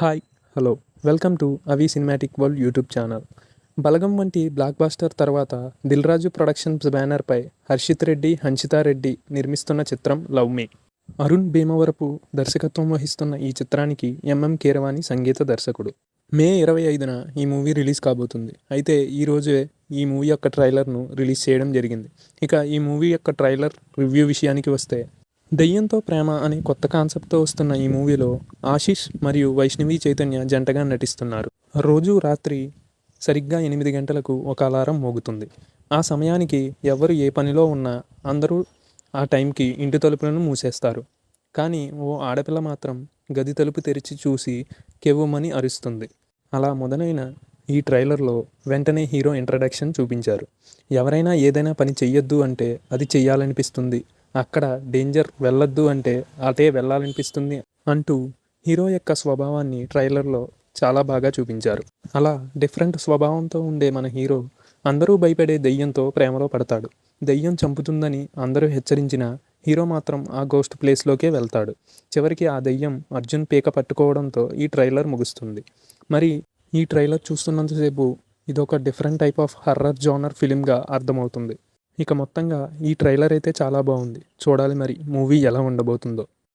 Hi hello welcome to అవి cinematic world YouTube channel. బలగం వంటి black buster తర్వాత Dil Raju productions బ్యానర్పై హర్షిత్ రెడ్డి, హన్షితా రెడ్డి నిర్మిస్తున్న చిత్రం లవ్ మీ. అరుణ్ భీమవరపు దర్శకత్వం వహిస్తున్న ఈ చిత్రానికి ఎంఎం కీరవాణి సంగీత దర్శకుడు. మే 25న ఈ మూవీ రిలీజ్ కాబోతుంది. అయితే ఈరోజే ఈ మూవీ యొక్క ట్రైలర్ను రిలీజ్ చేయడం జరిగింది. ఇక ఈ మూవీ యొక్క ట్రైలర్ రివ్యూ విషయానికి వస్తే, దెయ్యంతో ప్రేమ అనే కొత్త కాన్సెప్ట్తో వస్తున్న ఈ మూవీలో ఆశీష్ మరియు వైష్ణవి చైతన్య జంటగా నటిస్తున్నారు. రోజు రాత్రి సరిగ్గా 8 గంటలకు ఒక అలారం మోగుతుంది. ఆ సమయానికి ఎవరు ఏ పనిలో ఉన్నా అందరూ ఆ టైంకి ఇంటి తలుపులను మూసేస్తారు. కానీ ఓ ఆడపిల్ల మాత్రం గది తలుపు తెరిచి చూసి కెవ్వుమని అరుస్తుంది. అలా మొదలైన ఈ ట్రైలర్లో వెంటనే హీరో ఇంట్రడక్షన్ చూపించారు. ఎవరైనా ఏదైనా పని చెయ్యొద్దు అంటే అది చెయ్యాలనిపిస్తుంది, అక్కడ డేంజర్ వెళ్ళొద్దు అంటే అటే వెళ్ళాలనిపిస్తుంది అంటూ హీరో యొక్క స్వభావాన్ని ట్రైలర్లో చాలా బాగా చూపించారు. అలా డిఫరెంట్ స్వభావంతో ఉండే మన హీరో అందరూ భయపడే దెయ్యంతో ప్రేమలో పడతాడు. దెయ్యం చంపుతుందని అందరూ హెచ్చరించినా హీరో మాత్రం ఆ గోస్ట్ ప్లేస్లోకే వెళ్తాడు. చివరికి ఆ దెయ్యం అర్జున్ పీక పట్టుకోవడంతో ఈ ట్రైలర్ ముగుస్తుంది. మరి ఈ ట్రైలర్ చూస్తున్నంతసేపు ఇదొక different type of horror genre ఫిలింగా అర్థమవుతుంది. ఇక మొత్తంగా ఈ ట్రైలర్ అయితే చాలా బాగుంది. చూడాలి మరి మూవీ ఎలా ఉండబోతుందో.